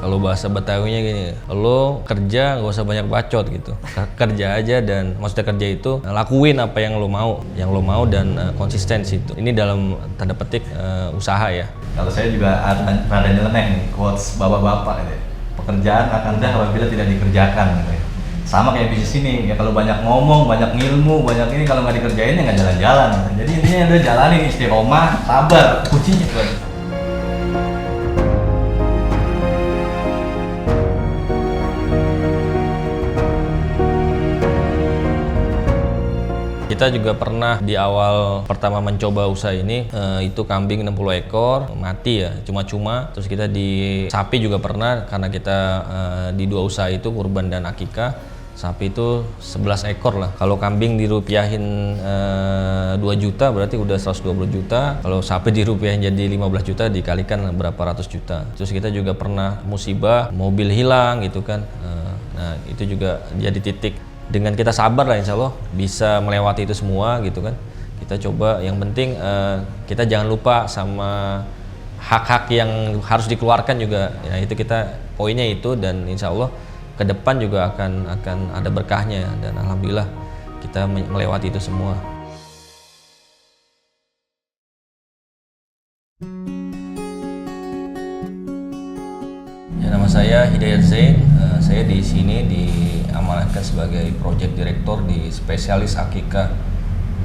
Kalau bahasa Betawinya gini, lo kerja nggak usah banyak bacot gitu. Kerja aja, dan maksudnya kerja itu lakuin apa yang lo mau dan konsisten situ. Ini dalam tanda petik usaha ya. Kalau saya juga ada nyeleneh nih quotes bapak-bapak gitu. Pekerjaan akan mudah apabila tidak dikerjakan gitu. Sama kayak bisnis ini ya, kalau banyak ngomong, banyak ilmu, banyak ini, kalau nggak dikerjain ya nggak jalan-jalan. Jadi intinya udah jalanin, istiqomah, sabar, kuncinya tuh. Kita juga pernah di awal pertama mencoba usaha ini, itu kambing 60 ekor mati ya, cuma-cuma. Terus kita di sapi juga pernah, karena kita di dua usaha itu, kurban dan akikah. Sapi itu 11 ekor lah. Kalau kambing dirupiahin 2 juta berarti udah 120 juta. Kalau sapi dirupiahin jadi 15 juta, dikalikan berapa ratus juta. Terus kita juga pernah musibah, mobil hilang gitu kan. Nah itu juga jadi titik. Dengan kita sabar lah, insya Allah bisa melewati itu semua gitu kan. Kita coba, yang penting kita jangan lupa sama hak-hak yang harus dikeluarkan juga ya, itu kita poinnya itu. Dan insya Allah ke depan juga akan ada berkahnya, dan alhamdulillah kita melewati itu semua. Ya, nama saya Hidayat Zain. Saya di sini diamanahkan sebagai Project Director di Spesialis Akikah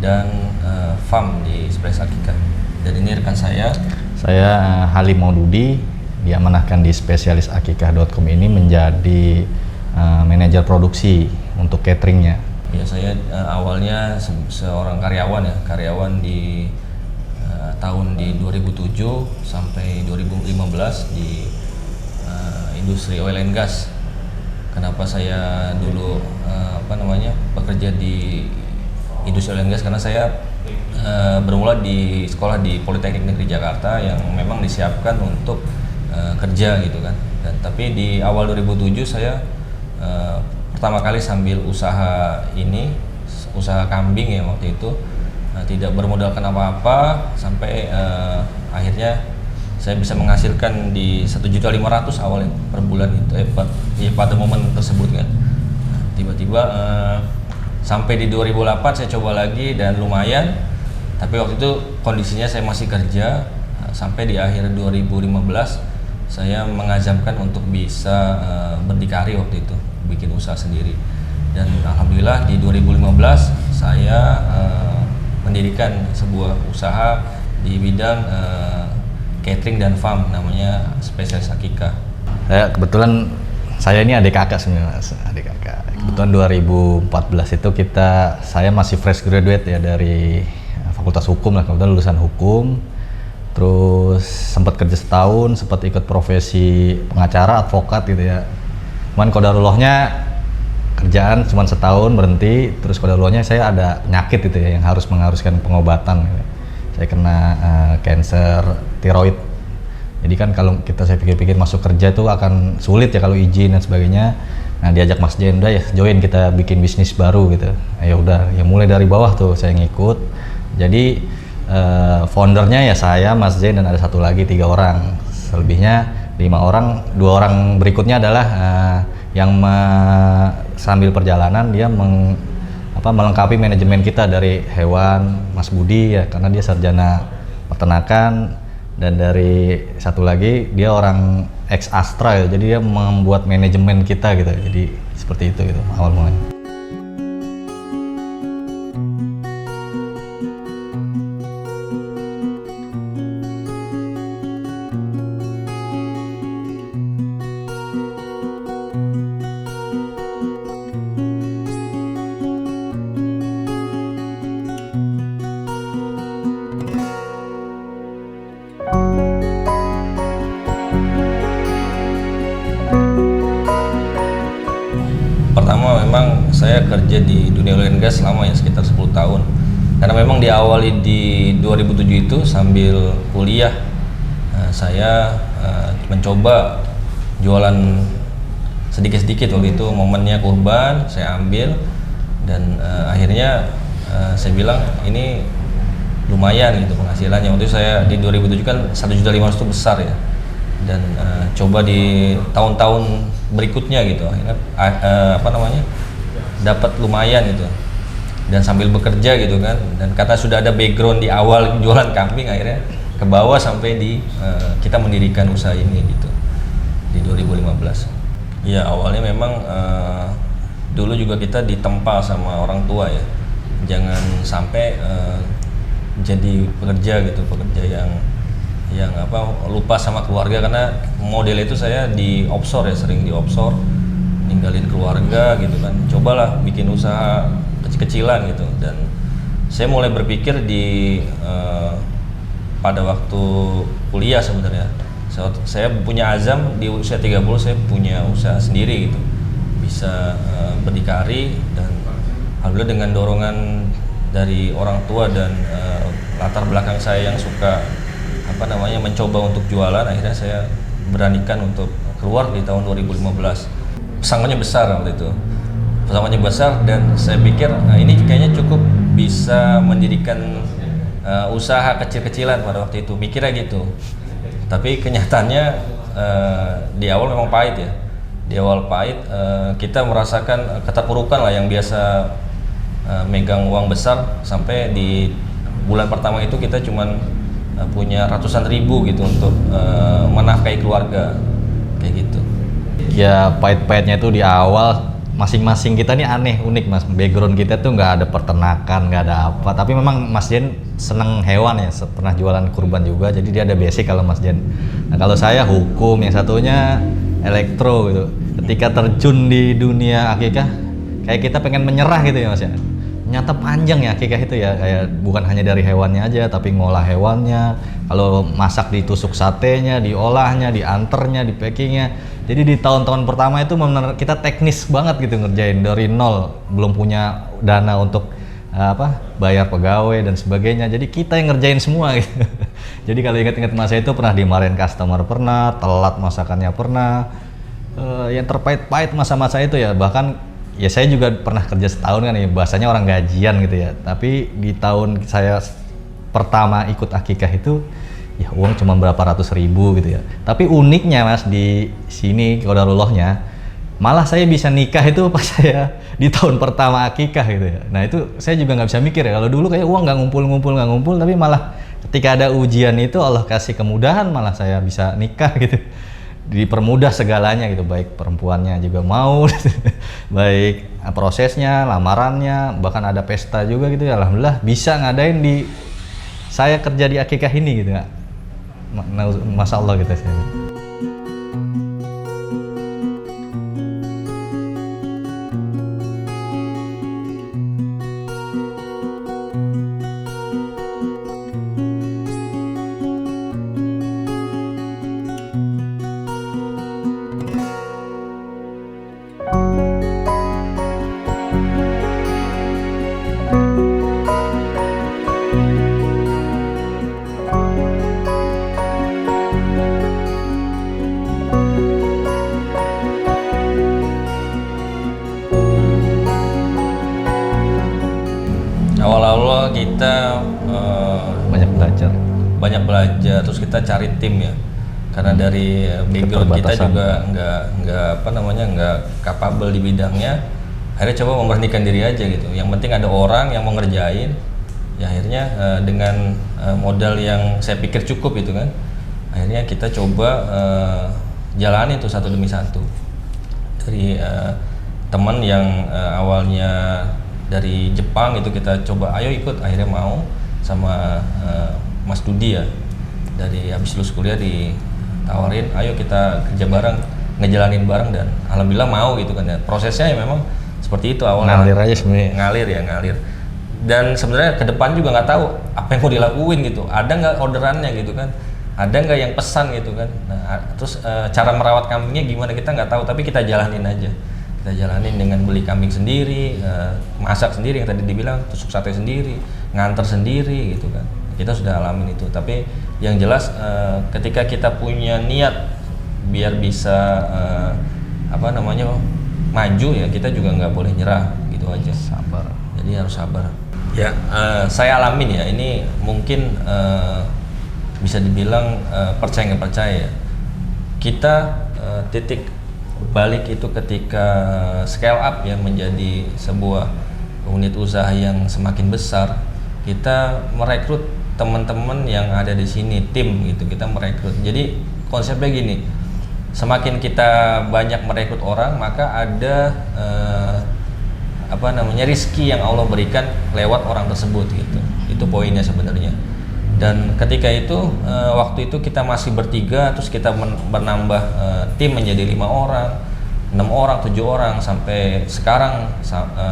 dan Farm di Spesialis Akikah. Dan ini rekan saya. Saya Halim Maududi, diamanahkan di spesialisakikah.com ini menjadi manajer produksi untuk cateringnya. Ya, saya awalnya seorang karyawan di tahun 2007 sampai 2015 di industri oil and gas. Kenapa saya dulu bekerja di industri oil and gas? Karena saya bermula di sekolah di Politeknik Negeri Jakarta yang memang disiapkan untuk kerja gitu kan. Dan tapi di awal 2007 saya pertama kali sambil usaha kambing ya waktu itu, tidak bermodalkan apa-apa sampai akhirnya saya bisa menghasilkan di 1.500.000 awalnya per bulan itu pada momen tersebut kan. Tiba-tiba sampai di 2008 saya coba lagi dan lumayan, tapi waktu itu kondisinya saya masih kerja. Sampai di akhir 2015 saya mengazamkan untuk bisa berdikari waktu itu, bikin usaha sendiri. Dan alhamdulillah di 2015 saya mendirikan sebuah usaha di bidang catering dan farm, namanya Spesialis Akikah. Saya ini adik kakak sebenarnya, adik kakak. Kebetulan 2014 itu saya masih fresh graduate ya dari Fakultas Hukum lah, kebetulan lulusan hukum. Terus sempat kerja setahun, sempat ikut profesi pengacara, advokat gitu ya. Cuman qadarullahnya kerjaan cuma setahun berhenti, terus qadarullahnya saya ada penyakit gitu ya yang mengharuskan pengobatan gitu. Saya kena cancer tiroid. Jadi kan kalau saya pikir-pikir masuk kerja itu akan sulit ya kalau izin dan sebagainya. Nah, diajak Mas Zain, udah ya join kita bikin bisnis baru gitu. Ya udah, ya mulai dari bawah tuh saya ngikut. Jadi foundernya ya saya, Mas Zain, dan ada satu lagi 3 orang. Selebihnya 5 orang. 2 orang berikutnya adalah yang sambil perjalanan dia melengkapi manajemen kita dari hewan, Mas Budi ya, karena dia sarjana peternakan. Dan dari satu lagi dia orang ex Astra ya, jadi dia membuat manajemen kita gitu. Jadi seperti itu gitu awal mulanya. Pertama memang saya kerja di dunia oil and gas selama ya sekitar 10 tahun. Karena memang diawali di 2007 itu sambil kuliah, saya mencoba jualan sedikit-sedikit. Waktu itu momennya kurban, saya ambil dan akhirnya saya bilang ini lumayan gitu penghasilannya. Waktu itu saya di 2007 kan 1.500.000 itu besar ya. dan coba di tahun-tahun berikutnya gitu akhirnya dapat lumayan gitu dan sambil bekerja gitu kan, dan karena sudah ada background di awal jualan kambing akhirnya ke bawah sampai di kita mendirikan usaha ini gitu di 2015. Ya awalnya memang dulu juga kita ditempa sama orang tua ya, jangan sampai jadi pekerja yang lupa sama keluarga, karena model itu saya di offshore ya, sering di offshore, ninggalin keluarga gitu kan. Cobalah bikin usaha kecil-kecilan gitu, dan saya mulai berpikir pada waktu kuliah sebenarnya. Saya punya azam di usia 30 saya punya usaha sendiri gitu, bisa berdikari, dan alhamdulillah dengan dorongan dari orang tua dan latar belakang saya yang suka mencoba untuk jualan, akhirnya saya beranikan untuk keluar di tahun 2015. Pesangonnya besar waktu itu, pesangonnya besar, dan saya pikir ini kayaknya cukup bisa mendirikan usaha kecil-kecilan pada waktu itu, mikirnya gitu. Tapi kenyataannya di awal memang pahit ya, di awal pahit, kita merasakan keterpurukan lah yang biasa megang uang besar, sampai di bulan pertama itu kita cuman punya ratusan ribu gitu untuk menafkahi keluarga kayak gitu. Ya pahit-pahitnya itu di awal masing-masing kita nih aneh, unik Mas. Background kita tuh nggak ada peternakan, nggak ada apa. Tapi memang Mas Jen seneng hewan ya, pernah jualan kurban juga. Jadi dia ada basic kalau Mas Jen. Nah kalau saya hukum, yang satunya elektro gitu. Ketika terjun di dunia akikah, kayak kita pengen menyerah gitu ya Mas ya. Nyata panjang ya akikah itu ya, kayak bukan hanya dari hewannya aja, tapi ngolah hewannya, kalau masak ditusuk satenya, diolahnya, dianternya, di packingnya. Jadi di tahun-tahun pertama itu benar kita teknis banget gitu ngerjain dari nol, belum punya dana untuk bayar pegawai dan sebagainya. Jadi kita yang ngerjain semua gitu. Jadi kalau ingat-ingat masa itu pernah dimarahin customer, pernah telat masakannya, pernah yang terpahit-pahit masa-masa itu ya. Bahkan ya saya juga pernah kerja setahun kan ya, bahasanya orang gajian gitu ya. Tapi di tahun saya pertama ikut akikah itu ya uang cuma berapa ratus ribu gitu ya. Tapi uniknya Mas di sini qadarullahnya, malah saya bisa nikah itu pas saya di tahun pertama akikah gitu ya. Nah itu saya juga nggak bisa mikir ya, kalau dulu kayak uang nggak ngumpul, tapi malah ketika ada ujian itu Allah kasih kemudahan, malah saya bisa nikah gitu. Dipermudah segalanya gitu, baik perempuannya juga mau baik prosesnya, lamarannya, bahkan ada pesta juga gitu ya. Alhamdulillah bisa ngadain di saya kerja di akikah ini gitu ya. Masya Allah gitu saya. Awal-awal kita banyak belajar, terus kita cari tim ya, karena dari background kita juga nggak capable di bidangnya. Akhirnya coba memberanikan diri aja gitu, yang penting ada orang yang mau ngerjain ya. Akhirnya dengan modal yang saya pikir cukup gitu kan, akhirnya kita coba jalani itu satu demi satu. Dari teman yang awalnya dari Jepang itu kita coba ayo ikut, akhirnya mau, sama Mas Dudi ya, dari habis lulus kuliah ditawarin ayo kita kerja bareng, ngejalanin bareng, dan alhamdulillah mau gitu kan ya. Prosesnya ya memang seperti itu awalnya, ngalir aja sebenarnya, ngalir. Dan sebenarnya ke depan juga nggak tahu apa yang mau dilakuin gitu, ada nggak orderannya gitu kan, ada nggak yang pesan gitu kan. Nah, terus cara merawat kambingnya gimana kita nggak tahu, tapi kita jalanin aja. Kita jalanin dengan beli kambing sendiri, masak sendiri yang tadi dibilang, tusuk sate sendiri, nganter sendiri gitu kan. Kita sudah alamin itu. Tapi yang jelas ketika kita punya niat biar bisa maju ya, kita juga nggak boleh nyerah gitu aja. sabar. Jadi harus sabar. Ya, saya alamin ya. Ini mungkin bisa dibilang percaya nggak percaya. kita titik balik itu ketika scale up ya menjadi sebuah unit usaha yang semakin besar, kita merekrut teman-teman yang ada di sini, tim gitu, kita merekrut. Jadi konsepnya gini, semakin kita banyak merekrut orang, maka ada rezeki yang Allah berikan lewat orang tersebut gitu. Itu poinnya sebenarnya. Dan ketika itu waktu itu kita masih bertiga, terus kita menambah tim menjadi 5 orang, 6 orang, 7 orang, sampai sekarang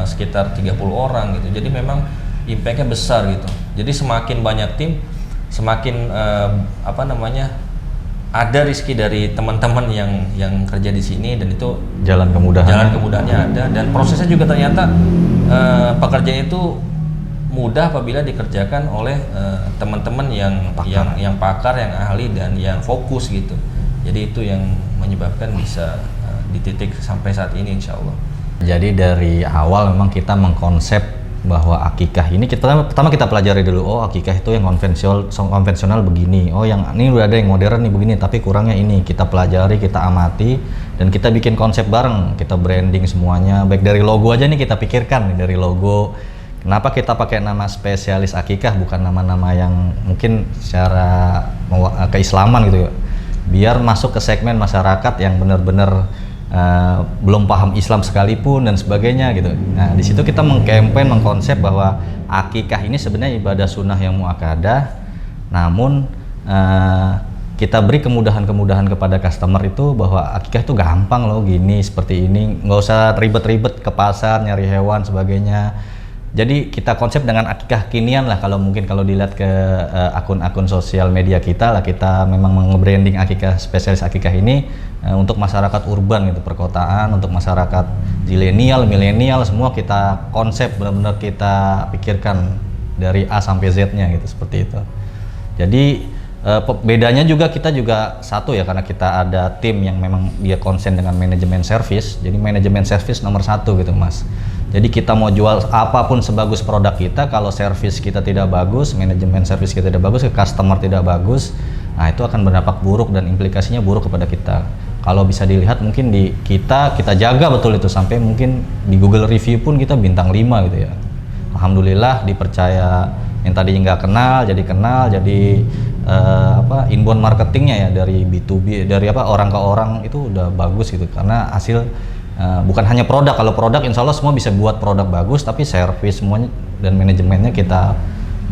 sekitar 30 orang gitu. Jadi memang impact-nya besar gitu. Jadi semakin banyak tim, semakin ada rezeki dari teman-teman yang kerja di sini, dan itu jalan kemudahannya ada, dan prosesnya juga ternyata pekerjaan itu mudah apabila dikerjakan oleh teman-teman yang pakar, yang ahli, dan yang fokus gitu. Jadi itu yang menyebabkan bisa di titik sampai saat ini, insya Allah. Jadi dari awal memang kita mengkonsep bahwa akikah ini pertama kita pelajari dulu. Oh, akikah itu yang konvensional begini. Oh, yang ini udah ada yang modern nih begini, tapi kurangnya ini. Kita pelajari, kita amati, dan kita bikin konsep bareng. Kita branding semuanya. Baik dari logo aja nih kita pikirkan nih, dari logo. Kenapa kita pakai nama spesialis akikah, bukan nama-nama yang mungkin secara keislaman gitu ya. Biar masuk ke segmen masyarakat yang benar-benar belum paham Islam sekalipun dan sebagainya gitu. Nah, di situ kita mengkonsep bahwa akikah ini sebenarnya ibadah sunnah yang muakkadah, namun kita beri kemudahan-kemudahan kepada customer itu bahwa akikah itu gampang loh, gini seperti ini, nggak usah ribet-ribet ke pasar nyari hewan sebagainya. Jadi kita konsep dengan akikah kinian lah, kalau dilihat ke akun-akun sosial media kita lah, kita memang nge-branding akikah, spesialis akikah ini untuk masyarakat urban gitu, perkotaan, untuk masyarakat zilenial, milenial, semua kita konsep benar-benar kita pikirkan dari A sampai Z-nya gitu, seperti itu. Jadi bedanya juga kita juga satu ya, karena kita ada tim yang memang dia konsen dengan manajemen service. Jadi manajemen service nomor 1 gitu Mas. Jadi kita mau jual apapun sebagus produk kita, kalau service kita tidak bagus, manajemen service kita tidak bagus, ke customer tidak bagus, nah itu akan berdampak buruk dan implikasinya buruk kepada kita. Kalau bisa dilihat mungkin di kita jaga betul itu, sampai mungkin di Google review pun kita bintang 5 gitu ya. Alhamdulillah dipercaya, yang tadi nggak kenal, jadi inbound marketingnya ya, dari B2B, dari orang ke orang itu udah bagus gitu, karena hasil bukan hanya produk. Kalau produk insya Allah semua bisa buat produk bagus, tapi service semuanya dan manajemennya kita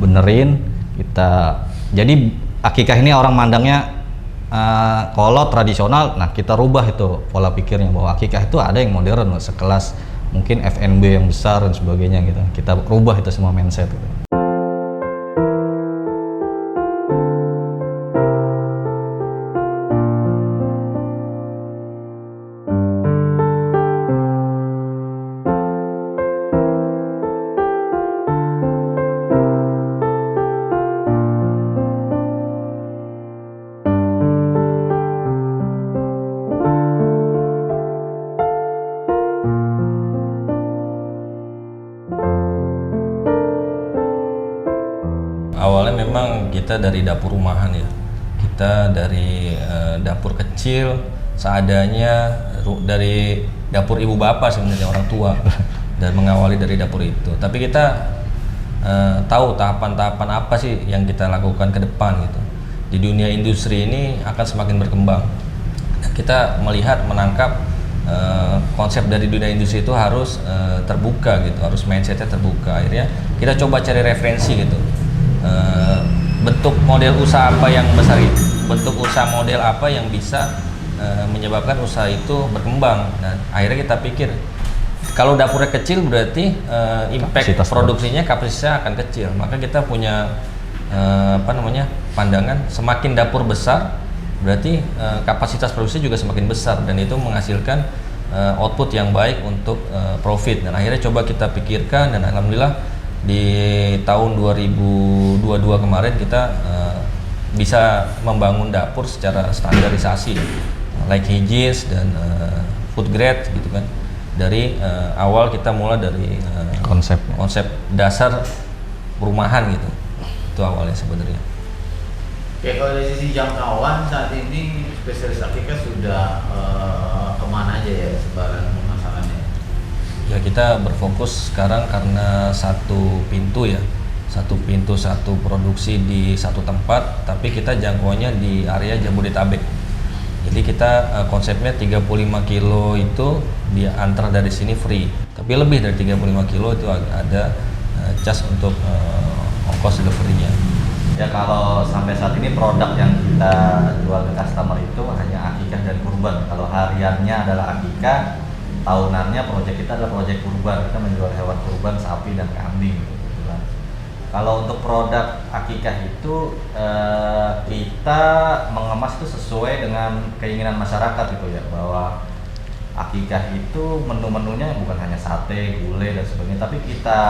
benerin. Jadi akikah ini orang mandangnya kolot tradisional, nah kita rubah itu pola pikirnya, bahwa akikah itu ada yang modern, sekelas mungkin F&B yang besar dan sebagainya gitu. Kita rubah itu semua mindset gitu. Awalnya memang kita dari dapur rumahan ya, kita dari dapur kecil seadanya, dari dapur ibu bapak sebenarnya, orang tua, dan mengawali dari dapur itu. Tapi kita tahu tahapan-tahapan apa sih yang kita lakukan ke depan gitu. Di dunia industri ini akan semakin berkembang. Kita melihat, menangkap konsep dari dunia industri itu harus terbuka gitu, harus mindsetnya terbuka. Akhirnya kita coba cari referensi gitu. Bentuk model usaha apa yang besar itu, bentuk usaha model apa yang bisa menyebabkan usaha itu berkembang. Dan akhirnya kita pikir, kalau dapurnya kecil berarti impact produksinya, kapasitasnya akan kecil. Maka kita punya pandangan, semakin dapur besar berarti kapasitas produksi juga semakin besar, dan itu menghasilkan output yang baik untuk profit. Dan akhirnya coba kita pikirkan, dan alhamdulillah di tahun 2022 kemarin kita bisa membangun dapur secara standarisasi, like hygienes dan food grade gitu kan. Dari awal kita mulai dari konsep dasar perumahan gitu, itu awalnya sebenarnya. Oke, kalau dari sisi jangkauan saat ini spesialis akikah sudah kemana aja ya sebaran pemasarannya? Ya kita berfokus sekarang karena satu pintu ya, satu pintu satu produksi di satu tempat, tapi kita jangkauannya di area Jabodetabek. Jadi kita konsepnya 35 kilo itu diantar dari sini free, tapi lebih dari 35 kilo itu ada cas untuk ongkos delivery-nya. Ya kalau sampai saat ini produk yang kita jual ke customer itu hanya akikah dan kurban. Kalau hariannya adalah akikah, tahunannya proyek kita adalah proyek kurban. Kita menjual hewan kurban, sapi dan kambing. Gitu. Kalau untuk produk akikah itu kita mengemas itu sesuai dengan keinginan masyarakat gitu ya, bahwa akikah itu menu-menunya bukan hanya sate, gulai dan sebagainya, tapi kita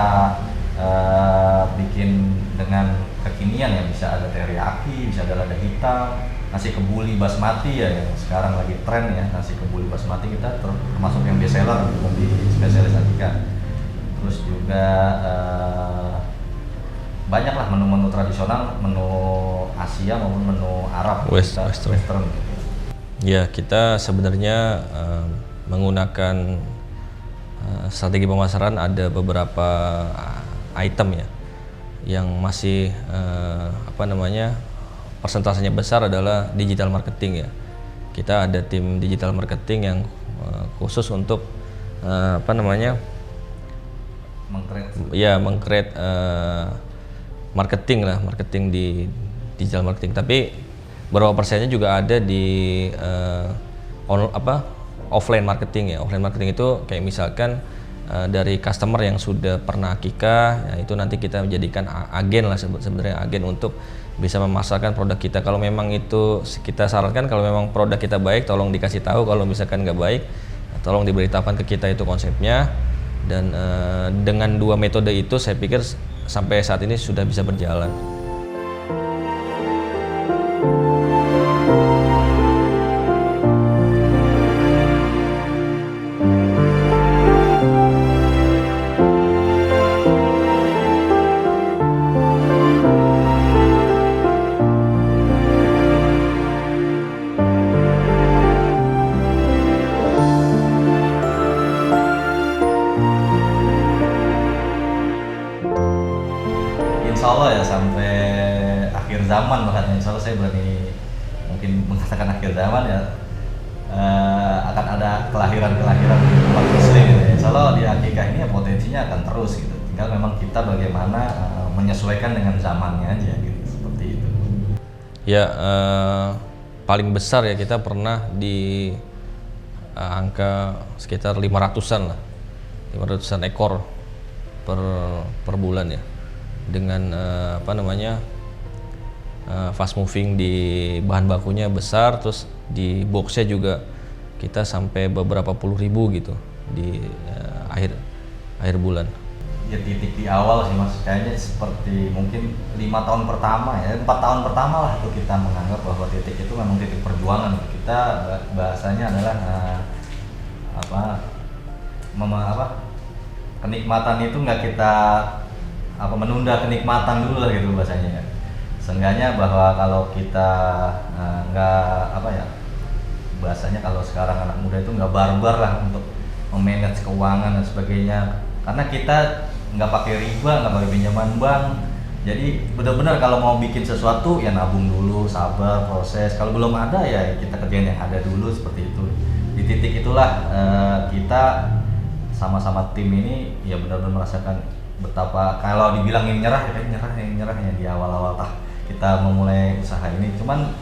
bikin dengan kekinian ya, bisa ada teriyaki, bisa ada lada hitam, nasi kebuli basmati ya yang sekarang lagi tren ya, nasi kebuli basmati kita termasuk yang best seller di spesialis akikah. Terus juga banyaklah menu-menu tradisional, menu Asia maupun menu Arab, Western. Ya kita sebenarnya menggunakan strategi pemasaran, ada beberapa item ya yang masih persentasenya besar adalah digital marketing ya. Kita ada tim digital marketing yang khusus untuk meng-create marketing di digital marketing. Tapi beberapa persennya juga ada di offline marketing ya. Offline marketing itu kayak misalkan dari customer yang sudah pernah akikah, ya itu nanti kita menjadikan agen lah, sebenarnya agen untuk bisa memasarkan produk kita. Kalau memang itu kita sarankan, kalau memang produk kita baik, tolong dikasih tahu. Kalau misalkan nggak baik, tolong diberitahukan ke kita itu konsepnya. Dan dengan dua metode itu saya pikir sampai saat ini sudah bisa berjalan. Insya Allah ya sampai akhir zaman, bahkan insya Allah saya berani mungkin mengatakan akhir zaman ya, akan ada kelahiran-kelahiran umat muslim gitu. Insya Allah di akikah ini ya potensinya akan terus gitu, tinggal memang kita bagaimana menyesuaikan dengan zamannya aja gitu, seperti itu. Ya paling besar ya kita pernah di angka sekitar 500-an lah, 500-an ekor per bulan ya, dengan fast moving di bahan bakunya besar, terus di boxnya juga kita sampai beberapa puluh ribu gitu di akhir bulan. Ya titik di awal sih mas, kayaknya seperti mungkin 5 tahun pertama ya, 4 tahun pertama lah itu kita menganggap bahwa titik itu memang titik perjuangan. Kita bahasanya adalah kenikmatan itu nggak kita menunda kenikmatan dulu lah gitu bahasanya ya. Seenggaknya bahwa kalau kita bahasanya kalau sekarang anak muda itu nggak barbar lah untuk memanage keuangan dan sebagainya, karena kita nggak pakai riba, nggak pakai pinjaman bank. Jadi benar-benar kalau mau bikin sesuatu ya nabung dulu, sabar, proses. Kalau belum ada ya kita kerjain yang ada dulu, seperti itu. Di titik itulah kita sama-sama tim ini ya benar-benar merasakan betapa, kalau dibilangin nyerah ya di awal-awal kita memulai usaha ini. Cuman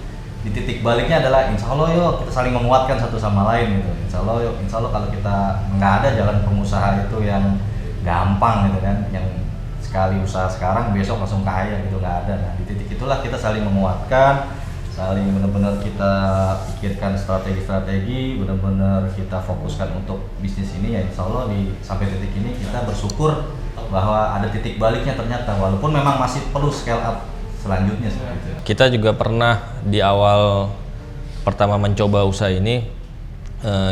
di titik baliknya adalah insya Allah yuk kita saling menguatkan satu sama lain gitu. Insya Allah kalau kita nggak ada jalan pengusaha itu yang gampang gitu kan, yang sekali usaha sekarang besok langsung kaya gitu, nggak ada. Nah di titik itulah kita saling menguatkan, saling benar-benar kita pikirkan strategi, benar-benar kita fokuskan untuk bisnis ini ya. Insya Allah sampai titik ini kita bersyukur bahwa ada titik baliknya ternyata, walaupun memang masih perlu scale up selanjutnya seperti itu. Kita juga pernah di awal pertama mencoba usaha ini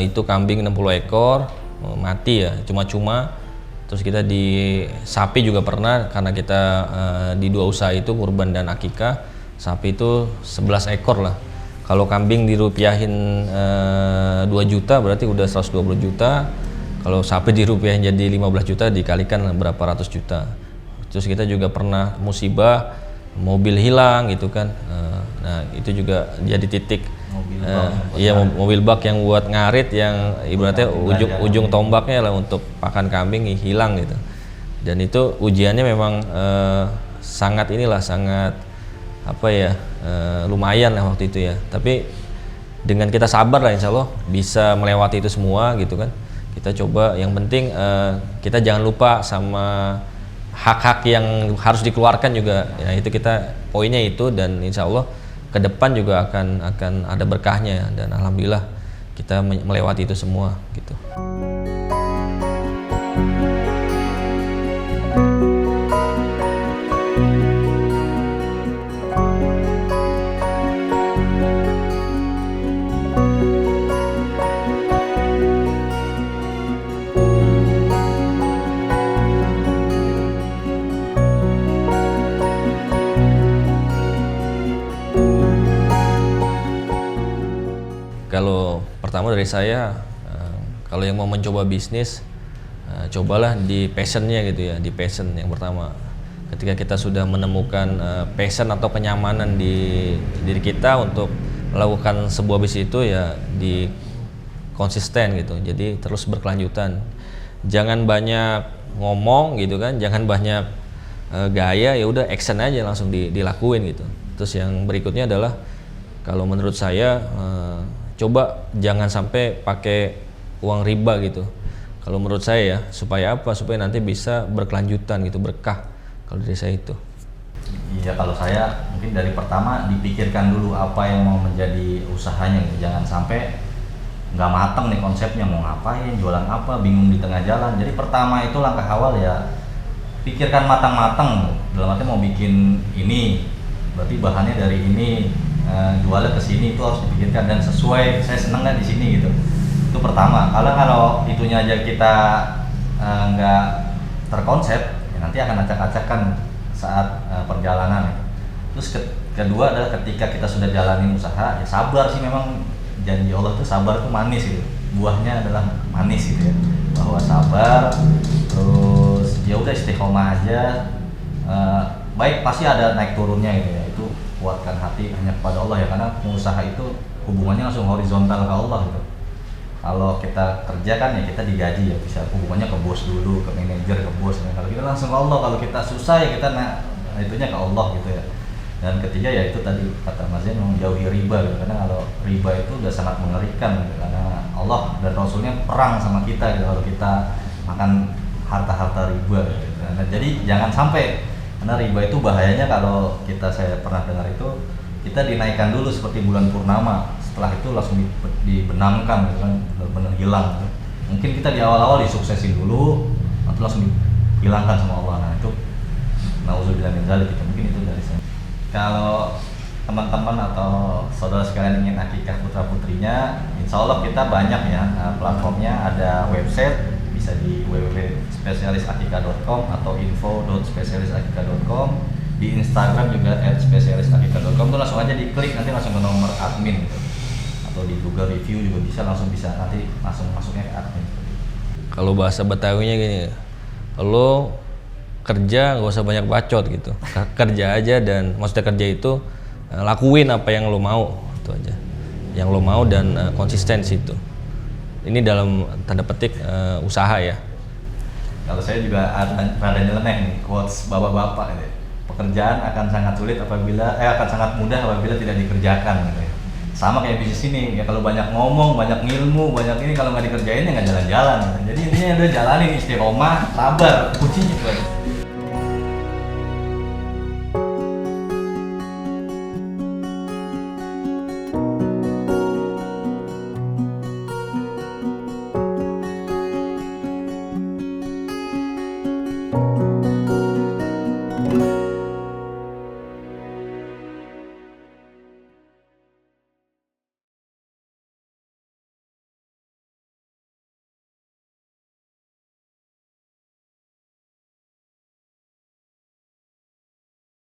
itu kambing 60 ekor mati ya, cuma-cuma. Terus kita di sapi juga pernah, karena kita di dua usaha itu kurban dan akikah, sapi itu 11 ekor lah. Kalau kambing dirupiahin 2 juta berarti udah 120 juta. Kalau sapi dirupiahin jadi 15 juta dikalikan berapa ratus juta. Terus kita juga pernah musibah mobil hilang gitu kan. Nah itu juga jadi titik mobil bak yang buat ngarit yang ibaratnya ujung tombaknya lah untuk pakan kambing hilang gitu. Dan itu ujiannya memang sangat lumayan lah waktu itu ya. Tapi dengan kita sabar lah insya Allah bisa melewati itu semua gitu kan. Kita coba yang penting kita jangan lupa sama hak-hak yang harus dikeluarkan juga. Ya itu kita poinnya itu, dan insya Allah ke depan juga akan ada berkahnya, dan alhamdulillah kita melewati itu semua gitu. Kalau pertama dari saya, kalau yang mau mencoba bisnis, cobalah di passionnya gitu ya, di passion yang pertama. Ketika kita sudah menemukan passion atau kenyamanan di diri kita untuk melakukan sebuah bisnis itu ya di konsisten gitu. Jadi terus berkelanjutan. Jangan banyak ngomong gitu kan, jangan banyak gaya, ya udah action aja langsung dilakuin gitu. Terus yang berikutnya adalah kalau menurut saya coba jangan sampai pakai uang riba gitu. Kalau menurut saya ya, supaya apa? Supaya nanti bisa berkelanjutan gitu, berkah. Kalau dari saya itu. Iya, kalau saya mungkin dari pertama dipikirkan dulu apa yang mau menjadi usahanya gitu. Jangan sampai nggak matang nih konsepnya, mau ngapain, jualan apa, bingung di tengah jalan. Jadi pertama itu langkah awal ya, pikirkan matang-matang. Dalam arti mau bikin ini, berarti bahannya dari ini, jualnya ke sini, itu harus dipikirkan dan sesuai saya seneng nggak di sini gitu. Itu pertama. Kalau itunya aja kita nggak terkonsep, ya nanti akan acak-acakan saat perjalanan. Terus kedua adalah ketika kita sudah jalanin usaha, ya sabar sih, memang janji Allah tuh sabar tuh manis gitu. Buahnya adalah manis gitu ya. Bahwa sabar, terus ya udah istiqomah aja. Baik pasti ada naik turunnya gitu ya. Itu kuatkan hati hanya kepada Allah ya, karena pengusaha itu hubungannya langsung horizontal ke Allah gitu. Kalau kita kerja kan ya kita digaji ya, bisa hubungannya ke bos dulu, ke manajer, ke bos. Kalau kita langsung ke Allah, kalau kita susah ya kita itunya ke Allah gitu ya. Dan ketiga ya itu tadi kata Mas Zain, menjauhi riba gitu. Karena kalau riba itu udah sangat mengerikan gitu. Karena Allah dan Rasulnya perang sama kita gitu kalau kita makan harta-harta riba gitu. Nah, jadi jangan sampai, karena riba itu bahayanya kalau saya pernah dengar itu kita dinaikkan dulu seperti bulan purnama, setelah itu langsung dibenamkan gitu kan, benar-benar hilang gitu. Mungkin kita di awal-awal disuksesin dulu, nanti langsung dihilangkan sama Allah. Nah itu nauzubillah min dzalik gitu. Mungkin itu dari saya. Kalau teman-teman atau saudara sekalian ingin akikah putra putrinya, insya Allah kita banyak ya platformnya, ada website bisa di www.spesialisakikah.com atau info.spesialisakikah.com. Di Instagram juga @spesialisakikah.com, tuh langsung aja diklik, nanti langsung ke nomor admin gitu. Atau di Google Review juga bisa nanti langsung masuknya ke admin. Kalau bahasa Betawinya gini, lo kerja nggak usah banyak bacot gitu, kerja aja, dan maksudnya kerja itu lakuin apa yang lo mau, itu aja yang lo mau, dan konsistensi itu. Ini dalam tanda petik usaha ya. Kalau saya juga rada nyeleneh nih quotes bapak-bapak gitu. Pekerjaan akan sangat mudah apabila tidak dikerjakan gitu ya. Sama kayak bisnis ini ya, kalau banyak ngomong, banyak ngilmu, banyak ini, kalau nggak dikerjain ya nggak jalan-jalan gitu. Jadi intinya udah jalanin, istiqomah, sabar, kuncinya itu aja.